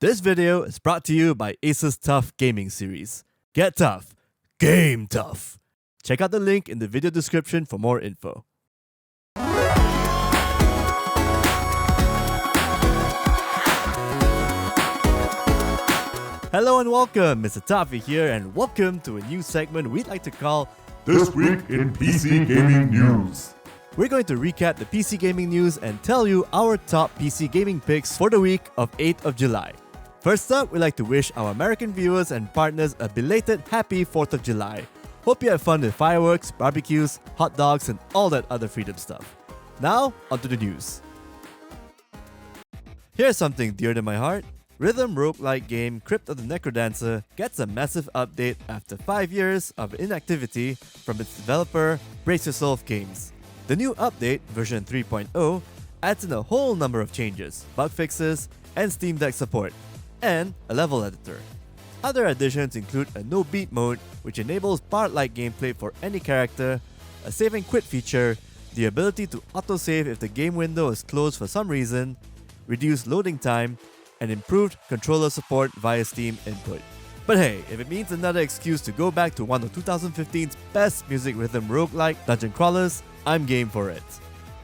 This video is brought to you by Asus Tough Gaming Series. Get tough, game tough. Check out the link in the video description for more info. Hello and welcome, Mr. Taffy here, and welcome to a new segment we'd like to call This Week in PC Gaming News. We're going to recap the PC gaming news and tell you our top PC gaming picks for the week of 8th of July. First up, we'd like to wish our American viewers and partners a belated happy 4th of July. Hope you had fun with fireworks, barbecues, hot dogs, and all that other freedom stuff. Now, onto the news. Here's something dear to my heart. Rhythm roguelike game Crypt of the Necrodancer gets a massive update after 5 years of inactivity from its developer, Brace Yourself Games. The new update, version 3.0, adds in a whole number of changes, bug fixes, and Steam Deck support, and a level editor. Other additions include a no-beat mode, which enables bard-like gameplay for any character, a save and quit feature, the ability to autosave if the game window is closed for some reason, reduced loading time, and improved controller support via Steam input. But hey, if it means another excuse to go back to one of 2015's best music rhythm roguelike dungeon crawlers, I'm game for it.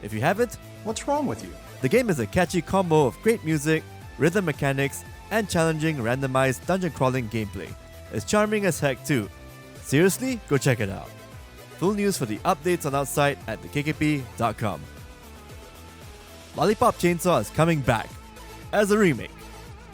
If you haven't, What's wrong with you? the game is a catchy combo of great music, rhythm mechanics, and challenging randomized dungeon crawling gameplay. It's charming as heck too. Seriously, go check it out. Full news for the updates on our site at thekkp.com. Lollipop Chainsaw is coming back as a remake.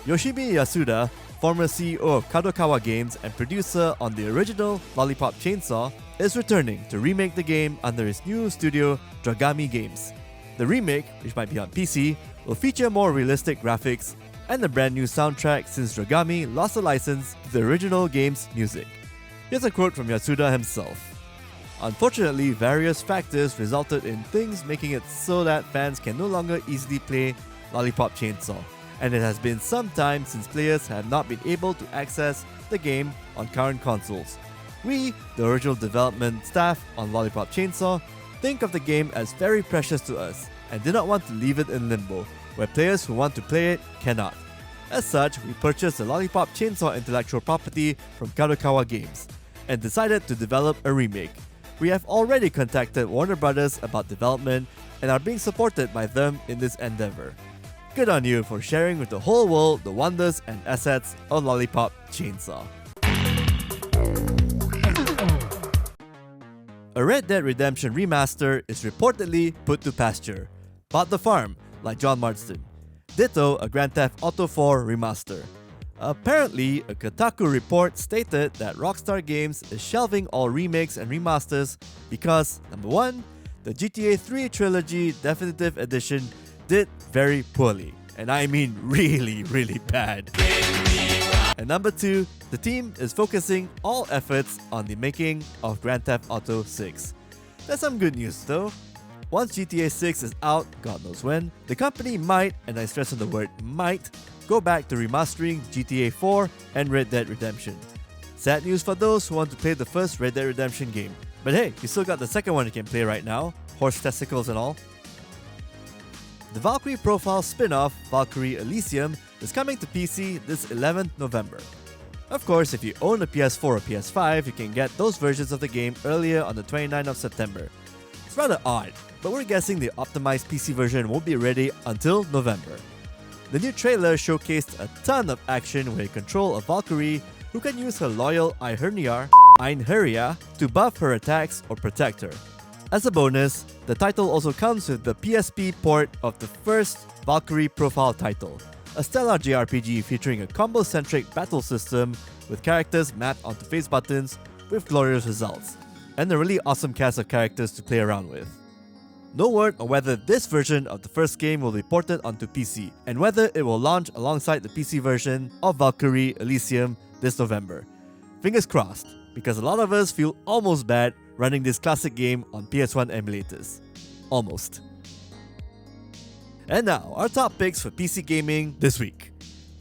Yoshimi Yasuda, former CEO of Kadokawa Games and producer on the original Lollipop Chainsaw, is returning to remake the game under his new studio, Dragami Games. The remake, which might be on PC, will feature more realistic graphics and a brand new soundtrack since Dragami lost the license to the original game's music. Here's a quote from Yasuda himself. Unfortunately, various factors resulted in things making it so that fans can no longer easily play Lollipop Chainsaw, and it has been some time since players have not been able to access the game on current consoles. We, the original development staff on Lollipop Chainsaw, think of the game as very precious to us and do not want to leave it in limbo, where players who want to play it cannot. As such, we purchased the Lollipop Chainsaw intellectual property from Kadokawa Games and decided to develop a remake. We have already contacted Warner Brothers about development and are being supported by them in this endeavor. Good on you for sharing with the whole world the wonders and assets of Lollipop Chainsaw. A Red Dead Redemption remaster is reportedly put to pasture. Bought the farm, like John Marston. Ditto a Grand Theft Auto 4 remaster. Apparently, a Kotaku report stated that Rockstar Games is shelving all remakes and remasters because, number 1, the GTA 3 Trilogy Definitive Edition did very poorly, and I mean really bad. And number 2, the team is focusing all efforts on the making of Grand Theft Auto 6. There's some good news though. Once GTA 6 is out, God knows when, the company might, and I stress on the word might, go back to remastering GTA 4 and Red Dead Redemption. Sad news for those who want to play the first Red Dead Redemption game. But hey, you still got the second one you can play right now, horse testicles and all. The Valkyrie profile spin-off, Valkyrie Elysium, is coming to PC this 11th November. Of course, if you own a PS4 or PS5, you can get those versions of the game earlier on the 29th of September. It's rather odd, but we're guessing the optimized PC version won't be ready until November. The new trailer showcased a ton of action where you control a Valkyrie who can use her loyal Einherjar to buff her attacks or protect her. As a bonus, the title also comes with the PSP port of the first Valkyrie profile title, a stellar JRPG featuring a combo-centric battle system with characters mapped onto face buttons with glorious results, and a really awesome cast of characters to play around with. No word on whether this version of the first game will be ported onto PC, and whether it will launch alongside the PC version of Valkyrie Elysium this November. Fingers crossed, because a lot of us feel almost bad running this classic game on PS1 emulators. Almost. And now, our top picks for PC gaming this week.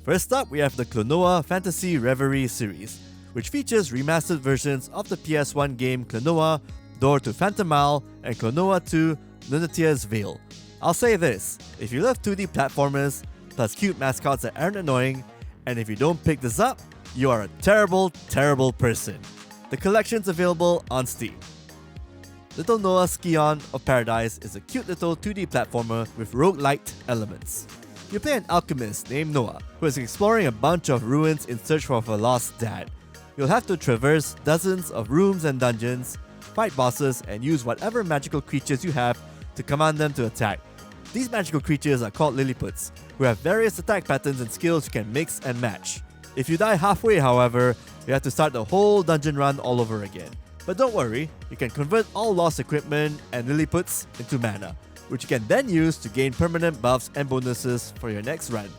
First up, we have the Klonoa Fantasy Reverie series, which features remastered versions of the PS1 game Klonoa Door to Phantomal and Klonoa 2 Lunatia's Veil. I'll say this, if you love 2D platformers, plus cute mascots that aren't annoying, And if you don't pick this up, you are a terrible, terrible person. The collection's available on Steam. Little Noah's Scion of Paradise is a cute little 2D platformer with roguelite elements. You play an alchemist named Noah, who is exploring a bunch of ruins in search for her lost dad. You'll have to traverse dozens of rooms and dungeons, fight bosses, and use whatever magical creatures you have to command them to attack. These magical creatures are called Lilliputs, who have various attack patterns and skills you can mix and match. If you die halfway, however, you have to start the whole dungeon run all over again. But don't worry, you can convert all lost equipment and Lilliputs into mana, which you can then use to gain permanent buffs and bonuses for your next run,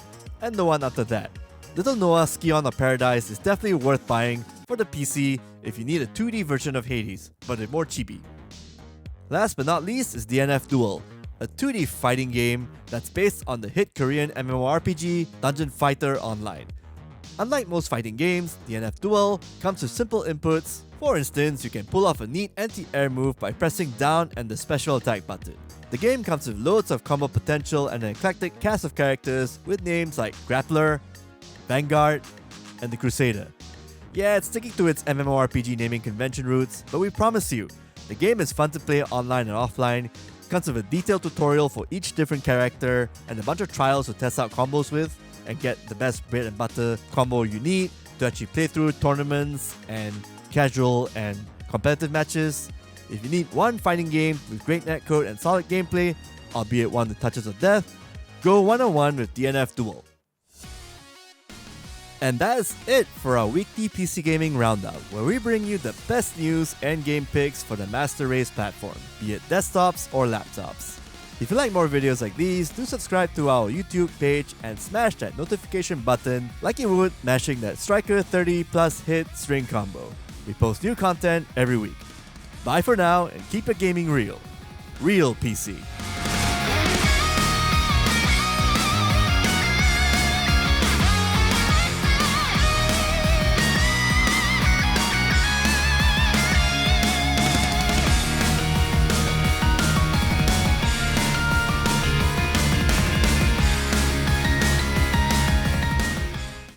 and the one after that. Little Noah's Scion of Paradise is definitely worth buying for the PC if you need a 2D version of Hades, but with more chibi. Last but not least is DNF Duel, a 2D fighting game that's based on the hit Korean MMORPG Dungeon Fighter Online. Unlike most fighting games, DNF Duel comes with simple inputs. For instance, you can pull off a neat anti-air move by pressing down and the special attack button. The game comes with loads of combo potential and an eclectic cast of characters with names like Grappler, Vanguard, and the Crusader. Yeah, it's sticking to its MMORPG naming convention roots, but we promise you, the game is fun to play online and offline, comes with a detailed tutorial for each different character, and a bunch of trials to test out combos with, and get the best bread and butter combo you need to actually play through tournaments and casual and competitive matches. If you need one fighting game with great netcode and solid gameplay, albeit one with touches of death, go one-on-one with DNF Duel. And that is it for our weekly PC Gaming Roundup, where we bring you the best news and game picks for the Master Race platform, be it desktops or laptops. If you like more videos like these, do subscribe to our YouTube page and smash that notification button like you would mashing that Striker 30 plus hit string combo. We post new content every week. Bye for now and keep your gaming real. Real PC.